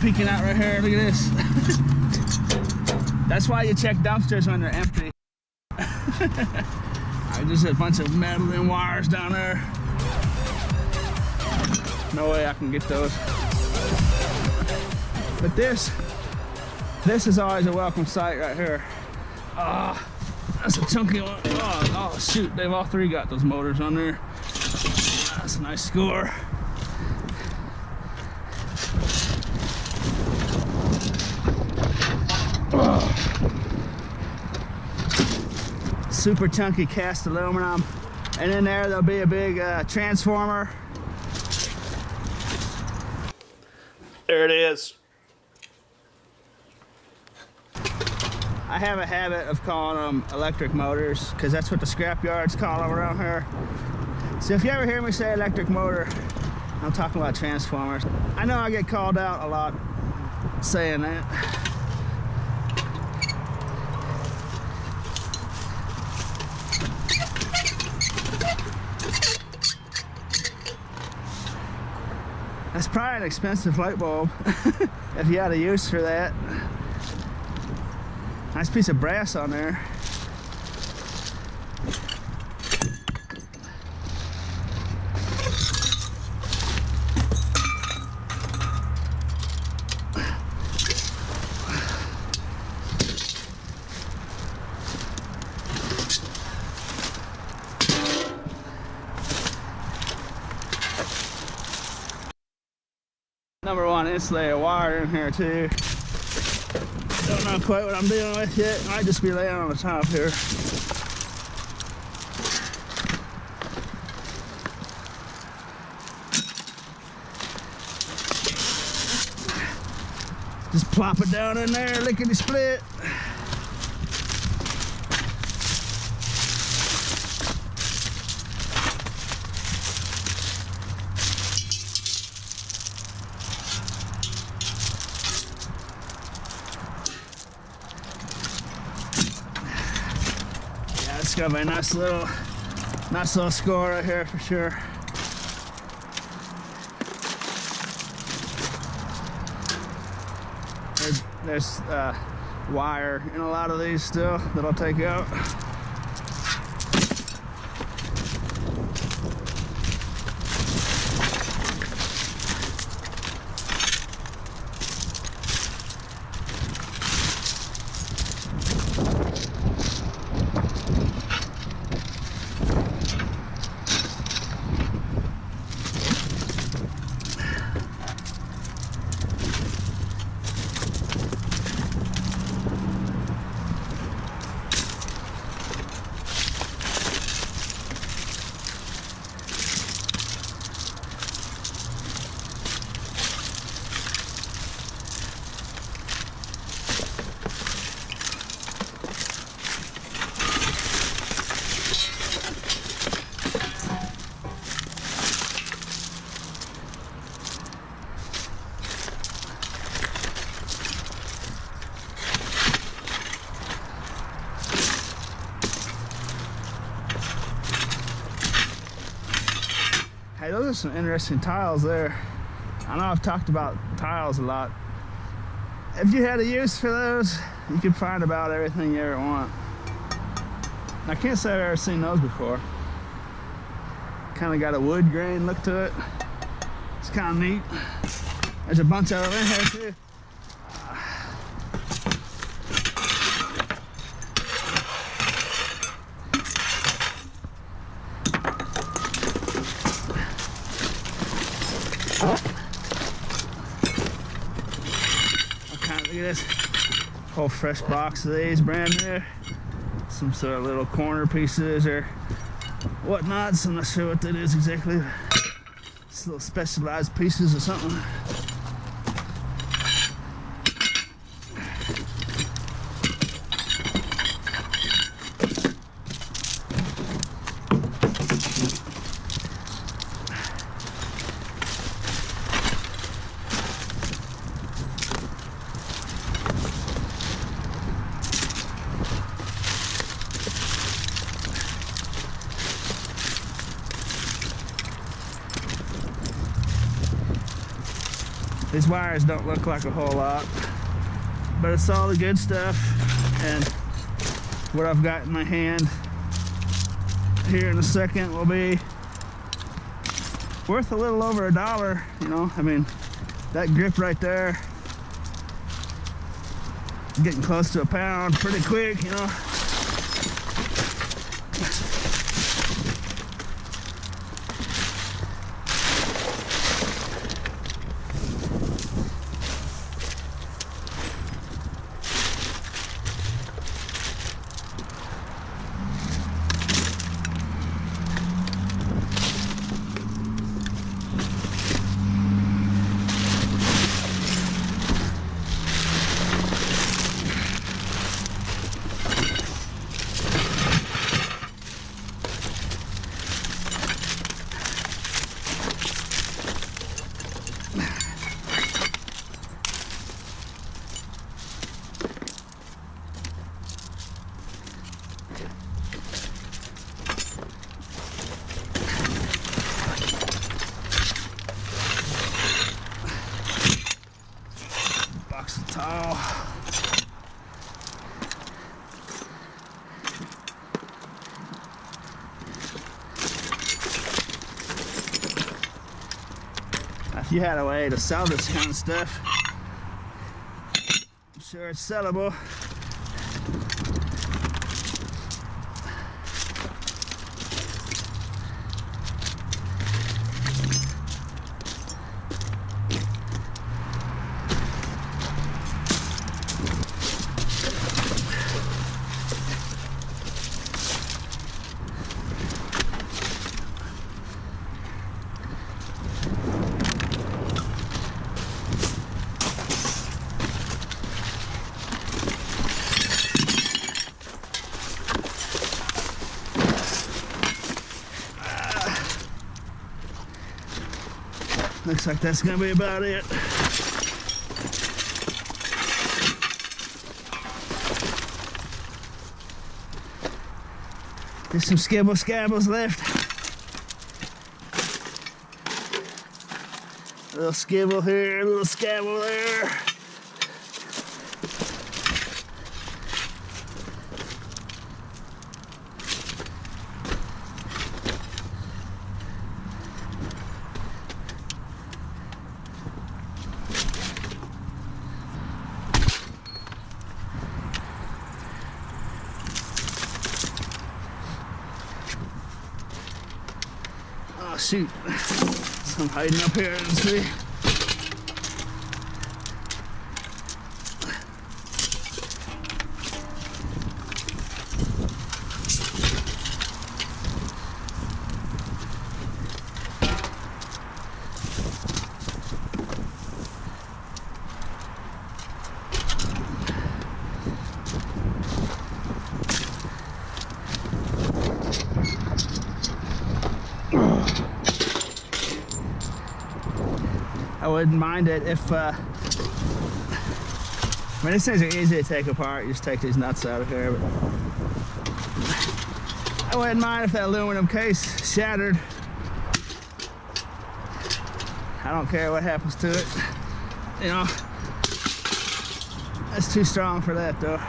peeking out right here. Look at this. That's why you check dumpsters when they're empty. Just a bunch of metal and wires down there. No way I can get those. But this is always a welcome sight right here. Ah, that's a chunky one. Oh shoot, they've all three got those motors on there. That's a nice score. Super chunky cast aluminum, and in there'll be a big transformer. There it is. I have a habit of calling them electric motors because that's what the scrap yards call them around here. So if you ever hear me say electric motor, I'm talking about transformers. I know I get called out a lot saying that. That's probably an expensive light bulb if you had a use for that. Nice piece of brass on there. Number one insulated wire in here too. Don't know quite what I'm dealing with yet. Might just be laying on the top here. Just plop it down in there, lickety split. It's gonna be a nice little score right here for sure. There's wire in a lot of these still that I'll take out. Hey, those are some interesting tiles there. I know I've talked about tiles a lot. If you had a use for those, you could find about everything you ever want. I can't say I've ever seen those before. Kind of got a wood grain look to it. It's kind of neat. There's a bunch of them in here too. Look at this whole fresh box of these, brand new. Some sort of little corner pieces or whatnot. So I'm not sure what that is exactly. Just little specialized pieces or something. These wires don't look like a whole lot, but it's all the good stuff. And what I've got in my hand here in a second will be worth a little over $1, you know. I mean, that grip right there, getting close to a pound pretty quick, you know. Box of towel. If you had a way to sell this kind of stuff, I'm sure it's sellable. Looks like that's gonna be about it. There's some skibble scabbles left. A little skibble here, a little scabble there. Oh shoot, some hiding up here, let's see. I wouldn't mind it if, I mean, these things are easy to take apart. You just take these nuts out of here, but I wouldn't mind if that aluminum case shattered. I don't care what happens to it. You know, that's too strong for that though.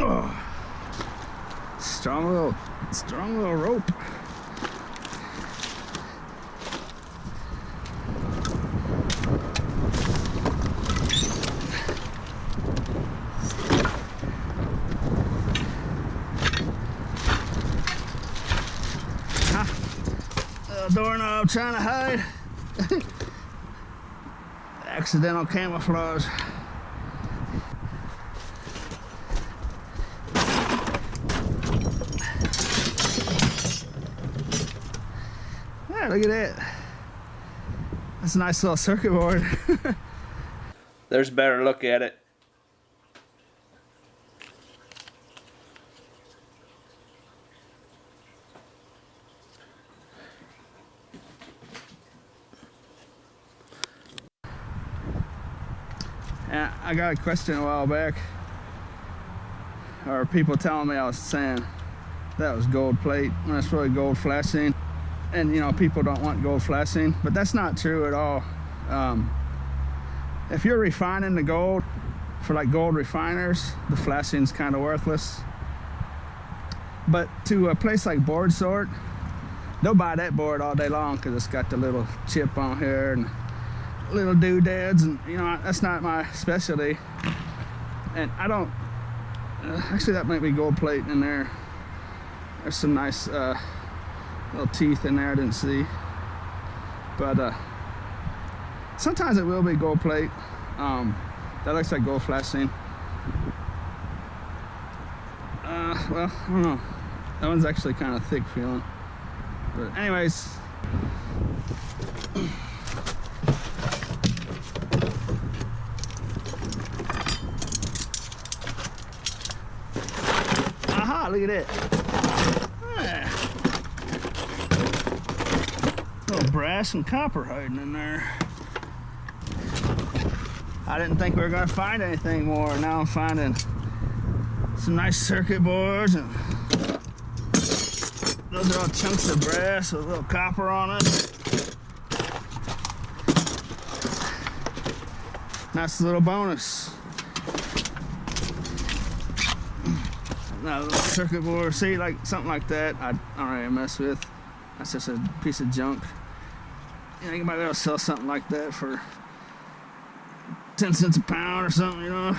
Oh, strong little rope. Doorknob trying to hide. Accidental camouflage. Yeah, look at that. That's a nice little circuit board. There's a better look at it. Yeah, I got a question a while back. or people telling me I was saying that was gold plate when it's really gold flashing. And you know, people don't want gold flashing, but that's not true at all. If you're refining the gold for like gold refiners, the flashing's kind of worthless. But to a place like Board Sort, they'll buy that board all day long because it's got the little chip on here and little doodads, and you know, that's not my specialty. And I don't actually, that might be gold plate in there. There's some nice little teeth in there I didn't see, but sometimes it will be gold plate. That looks like gold flashing. Well, I don't know, that one's actually kind of thick feeling, but anyways. Aha, look at it. Little brass and copper hiding in there. I didn't think we were going to find anything more. Now I'm finding some nice circuit boards, and those are all chunks of brass with a little copper on it. Nice little bonus. Now, a little circuit board, see, like something like that, I don't really mess with. That's just a piece of junk. You know, you might be able to sell something like that for 10 cents a pound or something, you know.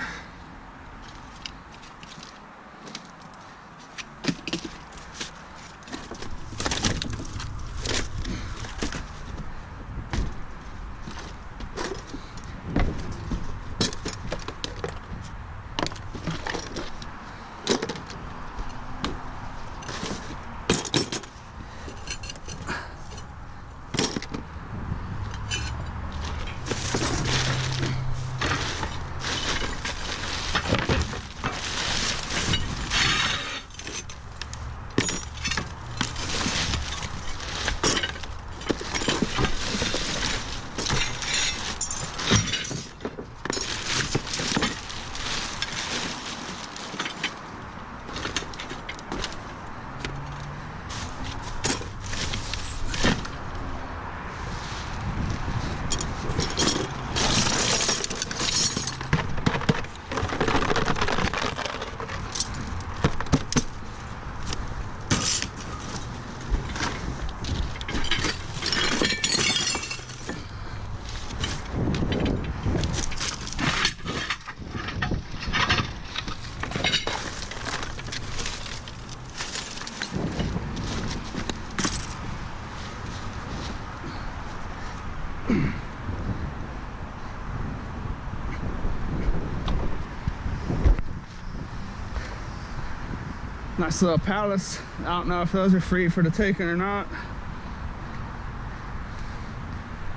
Nice little pallets. I don't know if those are free for the taking or not.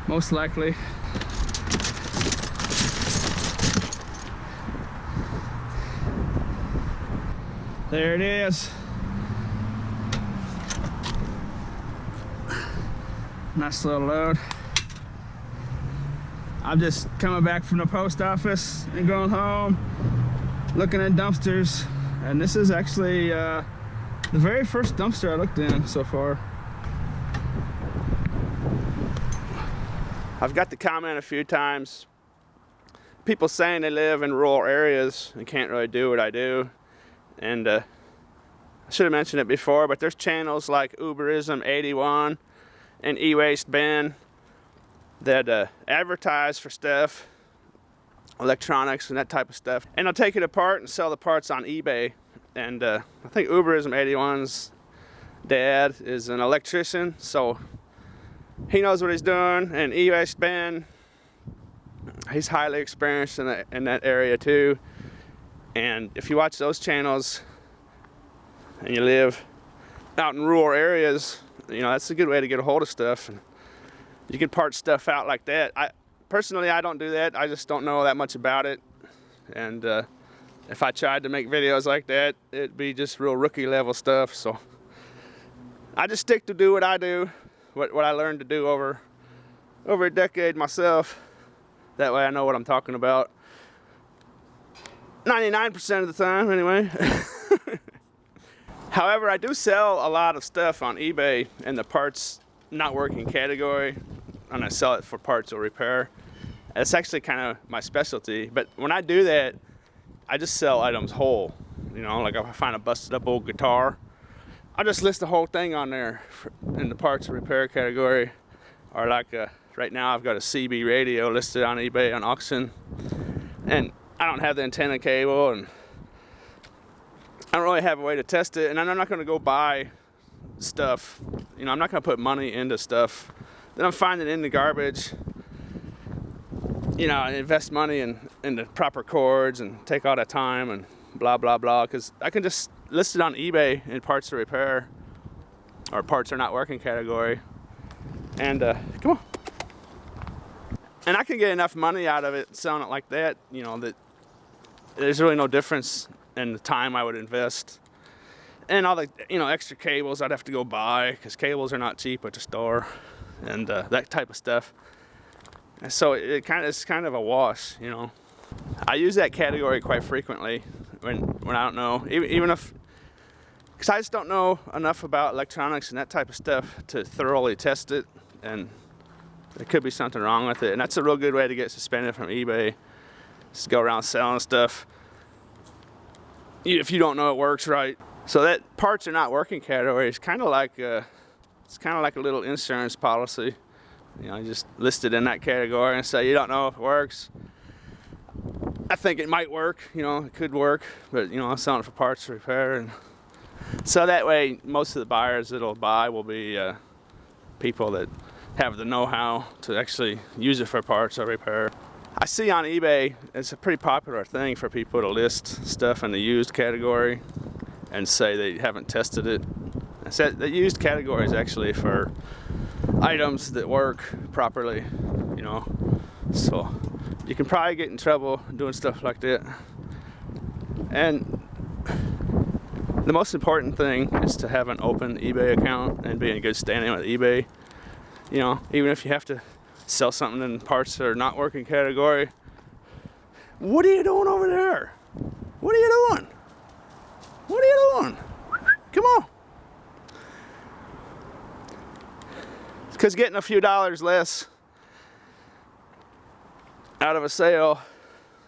Most likely. There it is. Nice little load. I'm just coming back from the post office and going home, looking at dumpsters. And this is actually the very first dumpster I looked in so far. I've got the comment a few times, people saying they live in rural areas and can't really do what I do. And I should have mentioned it before, but there's channels like Uberism 81 and E-Waste Ben that advertise for stuff, electronics and that type of stuff, and they'll take it apart and sell the parts on eBay. And I think Uberism 81's dad is an electrician, so he knows what he's doing. And E-Waste Ben, he's highly experienced in that area too. And if you watch those channels and you live out in rural areas, you know, that's a good way to get a hold of stuff. And you can part stuff out like that. Personally, I don't do that. I just don't know that much about it. And if I tried to make videos like that, it'd be just real rookie level stuff. So I just stick to do what I do, what I learned to do over a decade myself. That way I know what I'm talking about. 99% of the time, anyway. However, I do sell a lot of stuff on eBay in the parts not working category, and I sell it for parts or repair. It's actually kind of my specialty, but when I do that, I just sell items whole. You know, like if I find a busted up old guitar, I'll just list the whole thing on there in the parts or repair category. Or like right now I've got a CB radio listed on eBay on auction, and I don't have the antenna cable, and I don't really have a way to test it, and I'm not going to go buy stuff. You know, I'm not going to put money into stuff that I'm finding in the garbage. You know, invest money in the proper cords and take all that time and blah blah blah, because I can just list it on eBay in parts or repair or parts are not working category, and come on, and I can get enough money out of it selling it like that, you know, that there's really no difference in the time I would invest and all the, you know, extra cables I'd have to go buy, because cables are not cheap at the store, and that type of stuff. And so it's kind of a wash, you know. I use that category quite frequently when I don't know, even if, because I just don't know enough about electronics and that type of stuff to thoroughly test it, and there could be something wrong with it. And that's a real good way to get suspended from eBay, just go around selling stuff if you don't know it works right. So that parts are not working category is kind of like a little insurance policy. You know, you just list it in that category and say you don't know if it works. I think it might work, you know, it could work, but you know, I'm selling it for parts repair, and so that way most of the buyers that'll buy will be people that have the know-how to actually use it for parts or repair. I see on eBay it's a pretty popular thing for people to list stuff in the used category and say they haven't tested it. I said the used category is actually for items that work properly, you know, so you can probably get in trouble doing stuff like that. And the most important thing is to have an open eBay account and be in good standing with eBay. You know, even if you have to sell something in parts that are not working category. What are you doing over there? What are you doing? What are you doing? Come on. Because getting a few dollars less out of a sale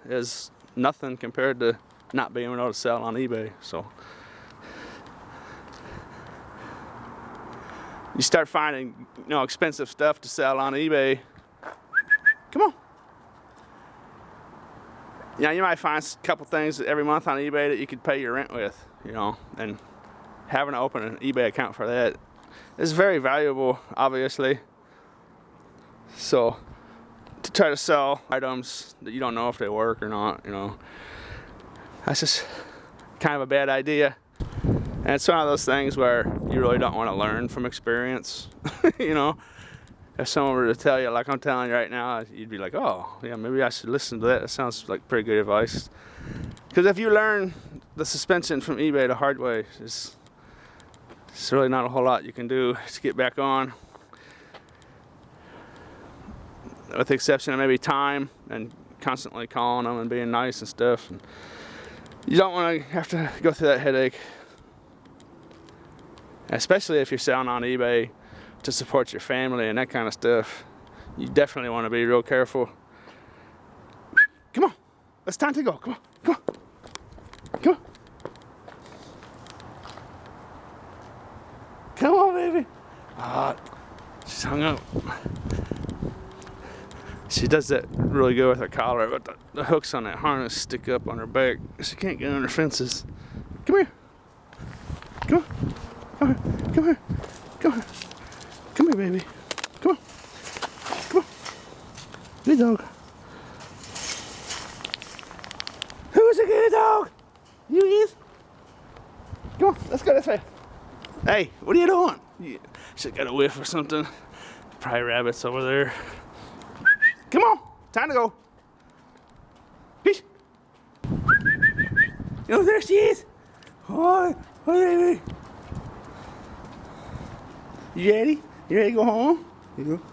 is nothing compared to not being able to sell on eBay. So you start finding, you know, expensive stuff to sell on eBay. Come on. You know, you might find a couple things every month on eBay that you could pay your rent with, you know, and having to open an eBay account for that is very valuable, obviously. So to try to sell items that you don't know if they work or not, you know, that's just kind of a bad idea. And it's one of those things where you really don't want to learn from experience. You know, if someone were to tell you like I'm telling you right now, you'd be like, oh yeah, maybe I should listen to that. That sounds like pretty good advice. Because if you learn the suspension from eBay the hard way, it's really not a whole lot you can do to get back on, with the exception of maybe time and constantly calling them and being nice and stuff. And you don't want to have to go through that headache, especially if you're selling on eBay to support your family and that kind of stuff. You definitely want to be real careful. Come on, it's time to go. Come on, come on, come on. Come on, baby. She's hung up. She does that really good with her collar, but the hooks on that harness stick up on her back. She can't get under fences. Come here. Come on. Come here. Come here. Come here. Come here, baby. Come on. Come on. Good dog. Who's a good dog? You is? Come on, let's go this way. Hey, what are you doing? You should got a whiff or something. Probably rabbits over there. Come on, time to go. Peace. Oh, there she is. Hi, baby. You ready? You ready to go home? Here you go.